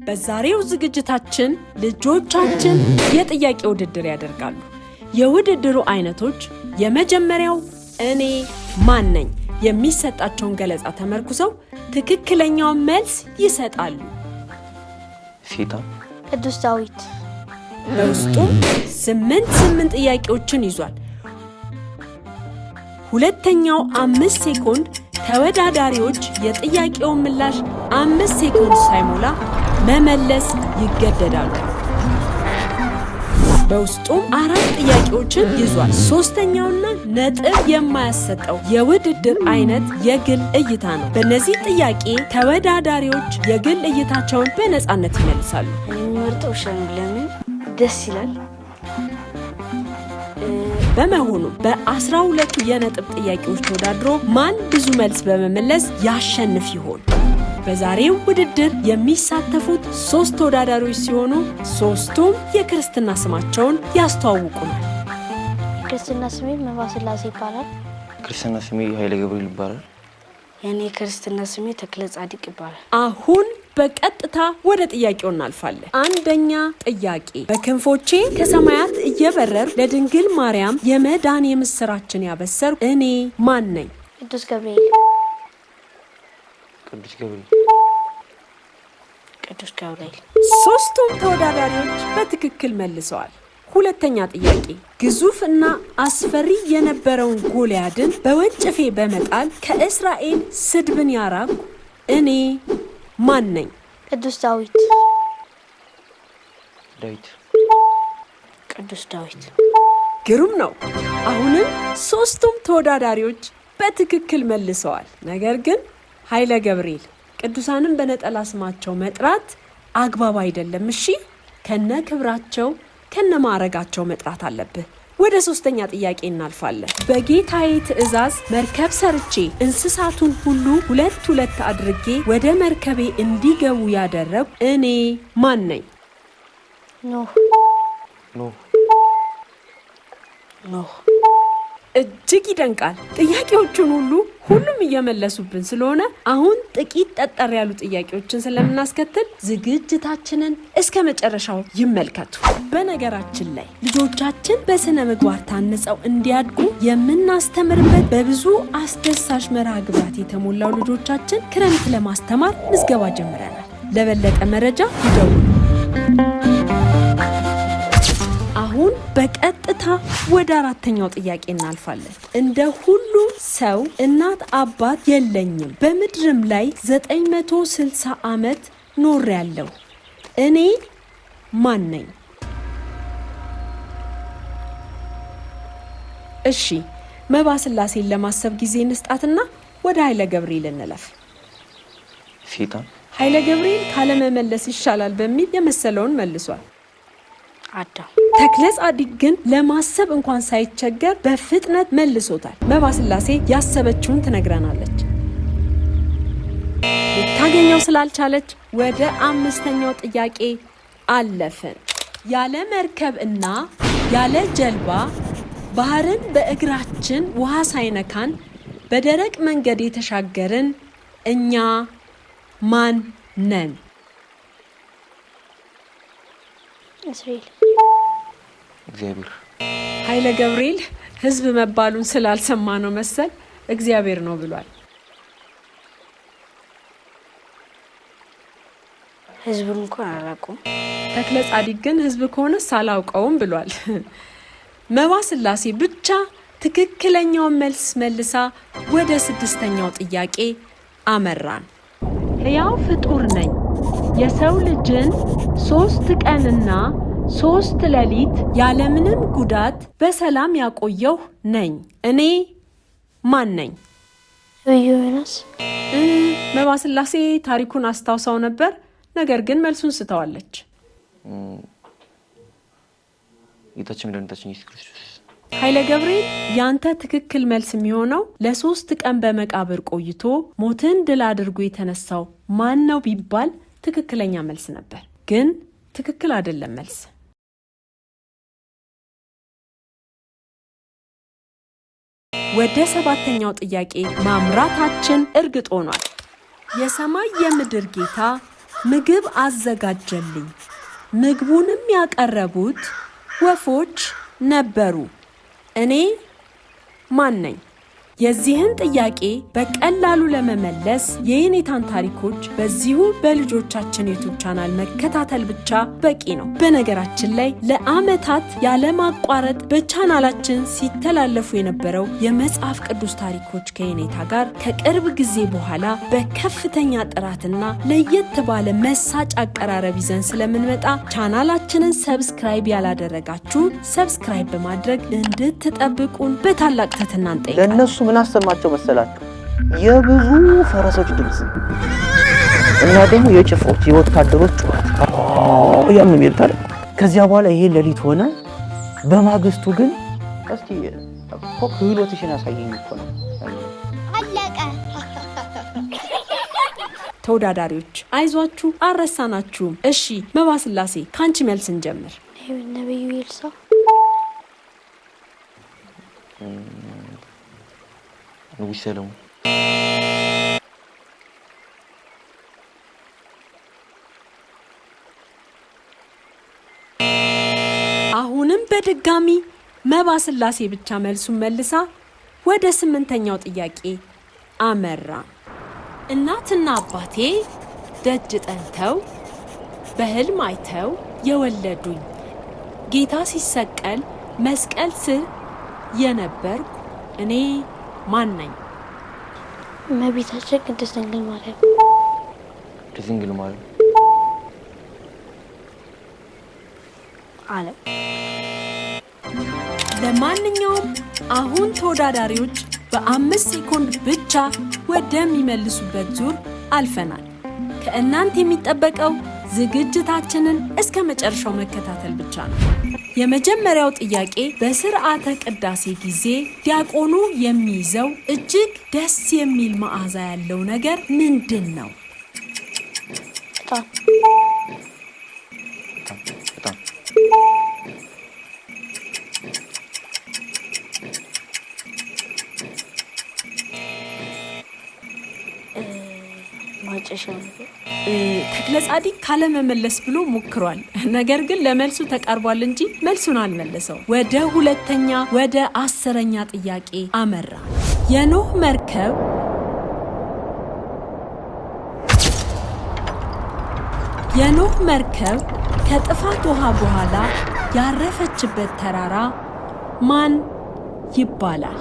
በዛሬው ዝግጅታችን ልጆቻችን የጥያቄ ውድድር ያደርጋሉ። የውድድሩ አይነቶች የመጀመሪያው እኔ ማን ነኝ የሚሰጣቸውን ገለጻ ተመርኩዘው ትክክለኛውን መልስ ይሰጣሉ። ፊታን ቅዱስ ዳዊት በውስጡ 8 ጥያቄዎችን ይዟል። ሁለተኛው 5 ሴኮንድ ተወዳዳሪዎች የጥያቄውን ምላሽ 5 ሴኮንድ ሳይሞላ መመለስ ይገደዳሉ። በውስጡም 4 ጥያቄዎችን ይዟል። ሶስተኛውና ነጥብ የማያሰጠው የውድድር አይነት የግል እይታ ነው። በእነዚህ ጥያቄ ተወዳዳሪዎች የግል እይታቸውን በነፃነት ይመልሳሉ። ምርጦሽ ለምን ደስ ይላል። በመሆኑ በ12ቱ የነጥብ ጥያቄዎች ተወዳድሮ ማን ብዙ መልስ በመመለስ ያሸንፍ ይሆን? በዛሬው ውድድር የሚሳተፉት 3 ተወዳዳሪዎች ሲሆኑ ሶስቱም የክርስትና ስማቸውን ያስተዋውቁናል። የክርስትና ስሜ መባስላሴ ይባላል። ክርስትና ስሜ ኃይለ ገብርኤል ይባላል። የኔ ክርስትና ስሜ ተክለ ጻድቅ ይባላል። አሁን በቀጥታ ወደ ጥያቄው እናልፋለን። አንደኛ ጥያቄ፣ በክንፎቼ ከሰማያት እየበረር ለድንግል ማርያም የመዳን የምስራችን ያበሰር እኔ ማን ነኝ? ቅዱስ ገብርኤል ቅዱስ ገብርኤል ቅዱስ ገብርኤል። ሶስቱም ተወዳዳሪዎች በትክክል መልሰዋል። ሁለተኛ ጥያቄ፣ ግዙፍ እና አስፈሪ የነበረውን ጎልያድን በወንጭፌ በመጣል ከእስራኤል ስድብን ያራኩ እኔ ማን ነኝ? ቅዱስ ዳዊት ዳዊት ቅዱስ ዳዊት። ግሩም ነው። አሁንም ሶስቱም ተወዳዳሪዎች በትክክል መልሰዋል። ነገር ግን ኃይለ ገብርኤል ቅዱሳንን በነጠላ ስማቸው መጥራት አግባብ አይደለም። እሺ፣ ከነ ክብራቸው ከነ ማዕረጋቸው መጥራት አለብህ። ወደ ሶስተኛ ጥያቄ እናልፋለን። በጌታዬ ትእዛዝ መርከብ ሰርቼ እንስሳቱን ሁሉ 2 አድርጌ ወደ መርከቤ እንዲገቡ ያደረኩ እኔ ማን ነኝ? ኖህ ኖህ። እጅግ ይደንቃል። ጥያቄዎቹን ሁሉም እየመለሱብን ስለሆነ አሁን ጥቂት ጠጠር ያሉ ጥያቄዎችን ስለምናስከትል ዝግጅታችንን እስከ መጨረሻው ይመልከቱ። በነገራችን ላይ ልጆቻችን በስነ ምግባር ታንጸው እንዲያድጉ የምናስተምርበት በብዙ አስደሳች መርሃ ግብራት የተሞላው ልጆቻችን ክረምት ለማስተማር ምዝገባ ጀምረናል። ለበለጠ መረጃ ይደውሉ። አሁን በቀጥታ ወደ 4ኛው ጥያቄ እናልፋለን። እንደ ሁሉ ሰው እናት አባት የለኝም፣ በምድርም ላይ 960 ዓመት ኖሬያለሁ። እኔ ማን ነኝ? እሺ፣ መባስላሴን ለማሰብ ጊዜ እንስጣትና ወደ ኃይለ ገብርኤል እንለፍ። ፊታን ኃይለ ገብርኤል ካለመመለስ ይሻላል በሚል የመሰለውን መልሷል። አዳም ተክለ ጻድቅ ግን ለማሰብ እንኳን ሳይቸገር በፍጥነት መልሶታል። መባስላሴ ያሰበችውን ትነግረናለች። ልታገኘው ስላልቻለች ወደ 5ኛው ጥያቄ አለፍን። ያለ መርከብ እና ያለ ጀልባ ባህርን በእግራችን ውሃ ሳይነካን በደረቅ መንገድ የተሻገርን እኛ ማን ነን? እስራኤል እግዚአብሔር። ኃይለ ገብርኤል ሕዝብ መባሉን ስላልሰማ ነው መሰል እግዚአብሔር ነው ብሏል። ሕዝቡን እንኳን አላውቀውም። ተክለ ጻድቅ ግን ሕዝብ ከሆነ ሳላውቀውም ብሏል። መባስላሴ ብቻ ትክክለኛውን መልስ መልሳ ወደ 6ኛው ጥያቄ አመራን። ሕያው ፍጡር ነኝ፣ የሰው ልጅን 3 ቀንና 3 ሌሊት ያለምንም ጉዳት በሰላም ያቆየሁ ነኝ። እኔ ማን ነኝ? ነብዩ ዮናስ። መባስላሴ ታሪኩን አስታውሳው ነበር፣ ነገር ግን መልሱን ስተዋለች። ጌታችን መድኃኒታችን ኢየሱስ ክርስቶስ። ኃይለ ገብርኤል ያንተ ትክክል መልስ የሚሆነው ለ3 ቀን በመቃብር ቆይቶ ሞትን ድል አድርጎ የተነሳው ማን ነው ቢባል ትክክለኛ መልስ ነበር፣ ግን ትክክል አይደለም መልስ። ወደ 7ኛው ጥያቄ ማምራታችን እርግጥ ሆኗል። የሰማይ የምድር ጌታ ምግብ አዘጋጀልኝ። ምግቡንም ያቀረቡት ወፎች ነበሩ። እኔ ማን ነኝ? የዚህን ጥያቄ በቀላሉ ለመመለስ የኔታን ታሪኮች በዚሁ በልጆቻችን ዩቲዩብ ቻናል መከታተል ብቻ በቂ ነው። በነገራችን ላይ ለዓመታት ያለማቋረጥ በቻናላችን ሲተላለፉ የነበረው የመጽሐፍ ቅዱስ ታሪኮች ከኔታ ጋር ከቅርብ ጊዜ በኋላ በከፍተኛ ጥራትና ለየት ባለ መሳጭ አቀራረብ ይዘን ስለምንመጣ ቻናላችንን ሰብስክራይብ ያላደረጋችሁ ሰብስክራይብ በማድረግ እንድትጠብቁን በታላቅ ትህትና እንጠይቃለን። ምን አሰማቸው መሰላችሁ? የብዙ ፈረሶች ድምጽ እና ደግሞ የጭፍሮች የወታደሮች ጩኸት ያምን ይልታል። ከዚያ በኋላ ይሄ ሌሊት ሆነ። በማግስቱ ግን እስቲ ክህሎትሽን ያሳየኝ እኮ ነው አለቀ። ተወዳዳሪዎች አይዟችሁ፣ አረሳናችሁም። እሺ መባስላሴ ካንቺ መልስ እንጀምር። ነብዩ ኤልሳ ንጉሥ ሰለሞን አሁንም በድጋሚ መባስላሴ ብቻ መልሱን መልሳ ወደ 8ኛው ጥያቄ አመራ። እናትና አባቴ ደጅ ጠንተው በህልም አይተው የወለዱኝ ጌታ ሲሰቀል መስቀል ስር የነበርኩ እኔ ማን ነኝ? እመቤታችን ቅድስት ድንግል ማርያም። ድንግል ማርያም አለ። ለማንኛውም አሁን ተወዳዳሪዎች በ5 ሴኮንድ ብቻ ወደሚመልሱበት ዙር አልፈናል። ከእናንተ የሚጠበቀው ዝግጅታችንን እስከ መጨረሻው መከታተል ብቻ ነው። የመጀመሪያው ጥያቄ በስርዓተ ቅዳሴ ጊዜ ዲያቆኑ የሚይዘው እጅግ ደስ የሚል መዓዛ ያለው ነገር ምንድን ነው? ማጨሻ ነገር ተክለ ጻዲቅ ካለመመለስ ብሎ ሞክሯል። ነገር ግን ለመልሱ ተቃርቧል እንጂ መልሱን አልመለሰው። ወደ 10ኛ ጥያቄ አመራ። የኖህ መርከብ ከጥፋት ውሃ በኋላ ያረፈችበት ተራራ ማን ይባላል?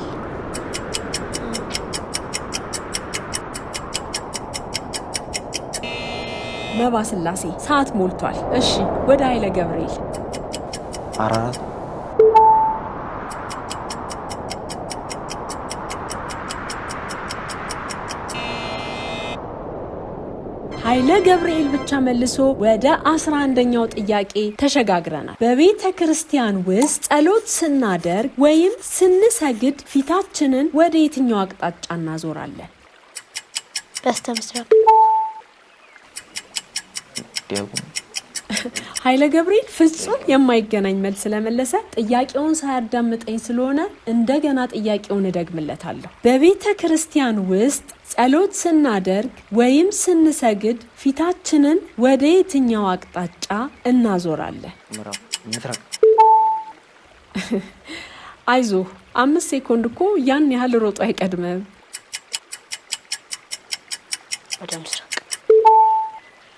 መባስላሴ ሰዓት ሞልቷል። እሺ ወደ ኃይለ ገብርኤል። አራራት ኃይለ ገብርኤል ብቻ መልሶ ወደ 11ኛው ጥያቄ ተሸጋግረናል። በቤተ ክርስቲያን ውስጥ ጸሎት ስናደርግ ወይም ስንሰግድ ፊታችንን ወደ የትኛው አቅጣጫ እናዞራለን? በስተ ምስራቅ። ኃይለ ገብርኤል ፍጹም የማይገናኝ መልስ ስለመለሰ ጥያቄውን ሳያዳምጠኝ ስለሆነ እንደገና ጥያቄውን እደግምለታለሁ። በቤተ ክርስቲያን ውስጥ ጸሎት ስናደርግ ወይም ስንሰግድ ፊታችንን ወደ የትኛው አቅጣጫ እናዞራለን? ምስራቅ። አይዞህ 5 ሴኮንድ እኮ ያን ያህል ሮጦ አይቀድምም። ወደ ምስራቅ።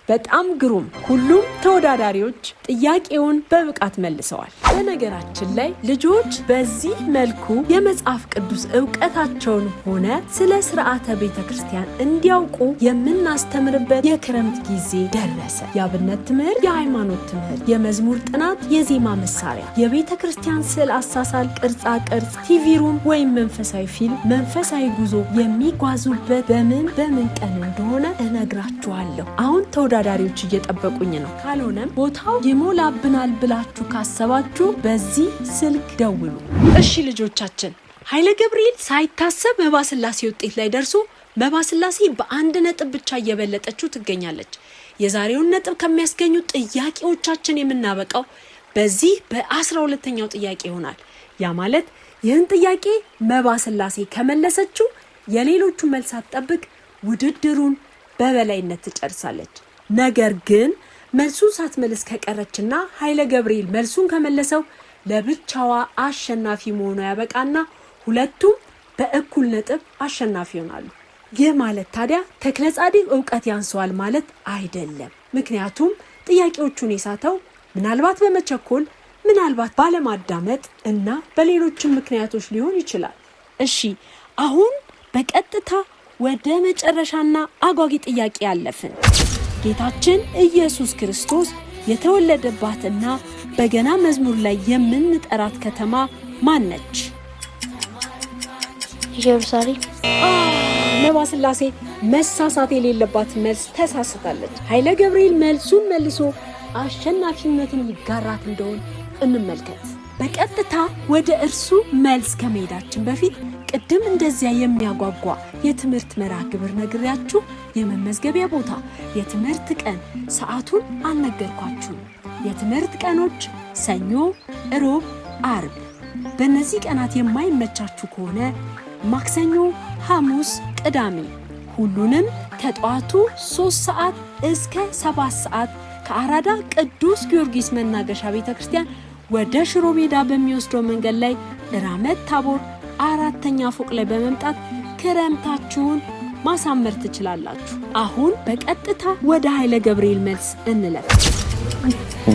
በጣም ግሩም። ሁሉም ተወዳዳሪዎች ጥያቄውን በብቃት መልሰዋል። በነገራችን ላይ ልጆች በዚህ መልኩ የመጽሐፍ ቅዱስ ዕውቀታቸውን ሆነ ስለ ስርዓተ ቤተ ክርስቲያን እንዲያውቁ የምናስተምርበት የክረምት ጊዜ ደረሰ። የአብነት ትምህርት፣ የሃይማኖት ትምህርት፣ የመዝሙር ጥናት፣ የዜማ መሳሪያ፣ የቤተ ክርስቲያን ስዕል አሳሳል፣ ቅርጻ ቅርጽ፣ ቲቪ ሩም ወይም መንፈሳዊ ፊልም፣ መንፈሳዊ ጉዞ የሚጓዙበት በምን ቀን እንደሆነ እነግራችኋለሁ። አሁን ተወዳዳሪዎች እየጠበቁኝ ነው። ካልሆነም ቦታው ይሞላብናል ብላችሁ ካሰባችሁ በዚህ ስልክ ደውሉ። እሺ ልጆቻችን፣ ኃይለ ገብርኤል ሳይታሰብ መባስላሴ ውጤት ላይ ደርሶ መባስላሴ በ1 ነጥብ ብቻ እየበለጠችው ትገኛለች። የዛሬውን ነጥብ ከሚያስገኙ ጥያቄዎቻችን የምናበቃው በዚህ በ12ኛው ጥያቄ ይሆናል። ያ ማለት ይህን ጥያቄ መባስላሴ ከመለሰችው የሌሎቹ መልስ አትጠብቅ፣ ውድድሩን በበላይነት ትጨርሳለች። ነገር ግን መልሱን ሳትመልስ ከቀረችና ኃይለ ገብርኤል መልሱን ከመለሰው ለብቻዋ አሸናፊ መሆኗ ያበቃና ሁለቱም በእኩል ነጥብ አሸናፊ ይሆናሉ። ይህ ማለት ታዲያ ተክለ ጻዲቅ ዕውቀት ያንሰዋል ማለት አይደለም። ምክንያቱም ጥያቄዎቹን የሳተው ምናልባት በመቸኮል ምናልባት ባለማዳመጥ እና በሌሎችም ምክንያቶች ሊሆን ይችላል። እሺ አሁን በቀጥታ ወደ መጨረሻና አጓጊ ጥያቄ ያለፍን። ጌታችን ኢየሱስ ክርስቶስ የተወለደባትና በገና መዝሙር ላይ የምንጠራት ከተማ ማን ነች? ኢየሩሳሌም። ነባ ስላሴ መሳሳት የሌለባት መልስ ተሳስታለች። ኃይለ ገብርኤል መልሱን መልሶ አሸናፊነትን ይጋራት እንደሆን እንመልከት። በቀጥታ ወደ እርሱ መልስ ከመሄዳችን በፊት ቅድም እንደዚያ የሚያጓጓ የትምህርት መርሃ ግብር ነግሬያችሁ የመመዝገቢያ ቦታ፣ የትምህርት ቀን፣ ሰዓቱን አልነገርኳችሁም። የትምህርት ቀኖች ሰኞ፣ ሮብ፣ አርብ። በእነዚህ ቀናት የማይመቻችሁ ከሆነ ማክሰኞ፣ ሐሙስ፣ ቅዳሜ ሁሉንም ከጠዋቱ 3 ሰዓት እስከ 7 ሰዓት ከአራዳ ቅዱስ ጊዮርጊስ መናገሻ ቤተክርስቲያን ወደ ሽሮ ሜዳ በሚወስደው መንገድ ላይ ራመት ታቦር 4ኛ ፎቅ ላይ በመምጣት ክረምታችሁን ማሳመር ትችላላችሁ። አሁን በቀጥታ ወደ ኃይለ ገብርኤል መልስ እንለፍ።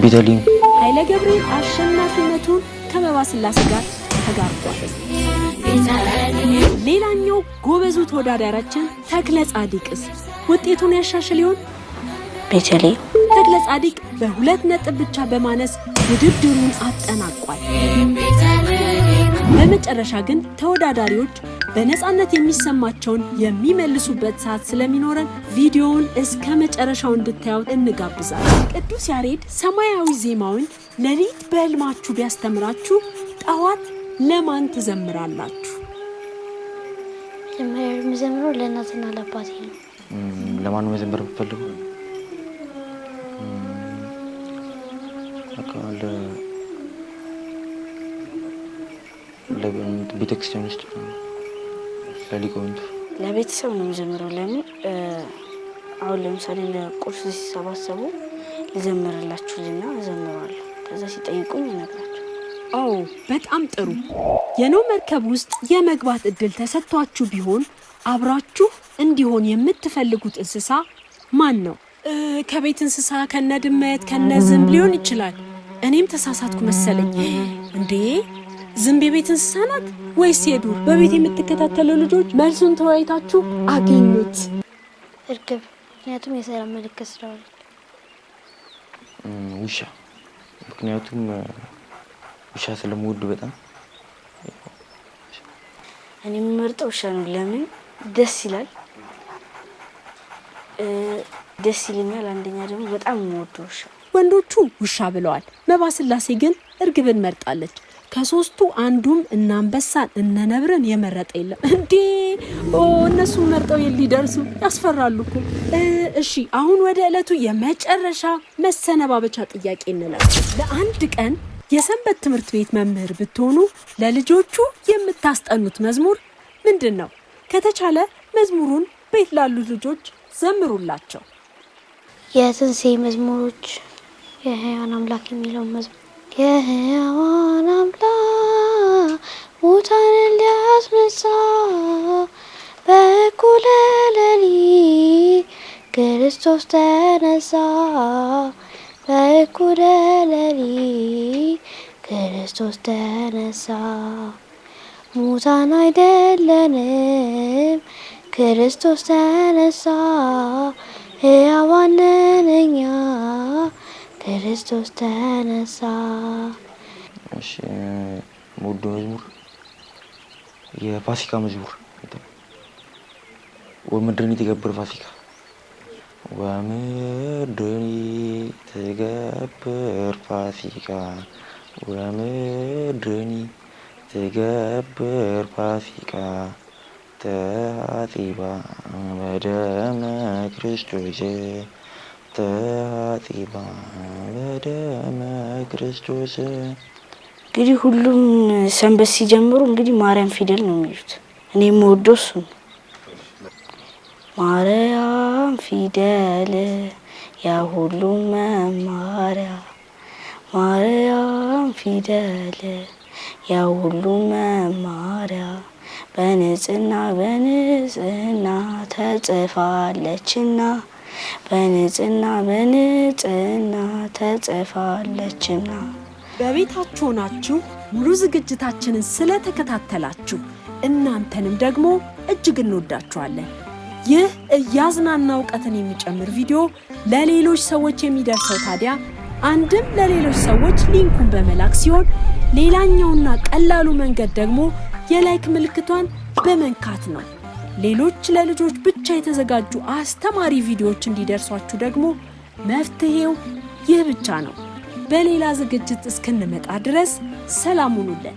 ቤተልሔም ኃይለ ገብርኤል አሸናፊነቱን ከመባ ስላሴ ጋር ተጋርቷል። ሌላኛው ጎበዙ ተወዳዳሪያችን ተክለ ጻዲቅስ ውጤቱን ያሻሽል ይሆን? ቤተልሔም። ተክለ ጻዲቅ በ2 ነጥብ ብቻ በማነስ ውድድሩን አጠናቋል። በመጨረሻ ግን ተወዳዳሪዎች በነፃነት የሚሰማቸውን የሚመልሱበት ሰዓት ስለሚኖረን ቪዲዮውን እስከ መጨረሻው እንድታዩት እንጋብዛለን። ቅዱስ ያሬድ ሰማያዊ ዜማውን ሌሊት በሕልማችሁ ቢያስተምራችሁ ጠዋት ለማን ትዘምራላችሁ? የምዘምረው ለእናትና ለአባቴ ነው። ለማን ነው መዘመር የምትፈልገው? ቤተክርስቲያን ውስጥ ለሊቃውንቱ ለቤተሰብ ነው የምዘምረው። ለምን አሁን ለምሳሌ ለቁርስ ሲሰባሰቡ ልዘምርላችሁና እዘምራለሁ። ከዛ ሲጠይቁኝ እነግራቸው። አዎ በጣም ጥሩ። የኖህ መርከብ ውስጥ የመግባት እድል ተሰጥቷችሁ ቢሆን አብራችሁ እንዲሆን የምትፈልጉት እንስሳ ማን ነው? ከቤት እንስሳ ከነድመት ከነዝንብ ሊሆን ይችላል። እኔም ተሳሳትኩ መሰለኝ። እንዴ ዝንብ የቤት እንስሳ ናት ወይስ የዱር? በቤት የምትከታተሉ ልጆች መልሱን ተወያይታችሁ አገኙት። እርግብ፣ ምክንያቱም የሰላም ምልክት ስለሆነ። ውሻ፣ ምክንያቱም ውሻ ስለምወድ በጣም። እኔ የምመርጠው ውሻ ነው። ለምን? ደስ ይላል፣ ደስ ይለኛል። አንደኛ ደግሞ በጣም የምወደው ውሻ። ወንዶቹ ውሻ ብለዋል። መባ ስላሴ ግን እርግብን መርጣለች። ከሶስቱ አንዱም እነ አንበሳን እነ ነብርን የመረጠ የለም። እንዴ እነሱም መርጠው ሊደርሱ ያስፈራሉ እኮ። እሺ አሁን ወደ ዕለቱ የመጨረሻ መሰነባበቻ ጥያቄ እንለፍ። ለአንድ ቀን የሰንበት ትምህርት ቤት መምህር ብትሆኑ ለልጆቹ የምታስጠኑት መዝሙር ምንድን ነው? ከተቻለ መዝሙሩን ቤት ላሉት ልጆች ዘምሩላቸው። የትንሣኤ መዝሙሮች፣ የሕያዋን አምላክ የሚለውን መዝሙር። የሕያዋን አምላክ ሙታንን ሊያስነሳ በእኩለ ሌሊት ክርስቶስ ተነሳ። በእኩለ ሌሊት ክርስቶስ ተነሳ። ሙታን አይደለንም ክርስቶስ ተነሳ። ሕያዋን ነን እኛ ክርስቶስ ተነሳ። እሺ ሙሉ መዝሙር የፋሲካ መዝሙር ወምድርኒ ትገብር ፋሲካ ወምድርኒ ትገብር ፋሲካ ወምድርኒ ትገብር ፋሲካ ተአጢባ በደመ ክርስቶስ ተአጢባ በደመ ክርስቶስ። እንግዲህ ሁሉም ሰንበት ሲጀምሩ እንግዲህ ማርያም ፊደል ነው የሚሉት። እኔ የምወደው እሱ ነው። ማርያም ፊደል ያሁሉ መማሪያ ማርያም ፊደል ያሁሉ መማሪያ በንጽህና ተጽፋለችና በንጽህና ተጽፋለችና። በቤታችሁ ሆናችሁ ሙሉ ዝግጅታችንን ስለተከታተላችሁ እናንተንም ደግሞ እጅግ እንወዳችኋለን። ይህ እያዝናና እውቀትን የሚጨምር ቪዲዮ ለሌሎች ሰዎች የሚደርሰው ታዲያ አንድም ለሌሎች ሰዎች ሊንኩን በመላክ ሲሆን ሌላኛውና ቀላሉ መንገድ ደግሞ የላይክ ምልክቷን በመንካት ነው። ሌሎች ለልጆች ብቻ የተዘጋጁ አስተማሪ ቪዲዮዎች እንዲደርሷችሁ ደግሞ መፍትሄው ይህ ብቻ ነው። በሌላ ዝግጅት እስክንመጣ ድረስ ሰላም ሁኑልን።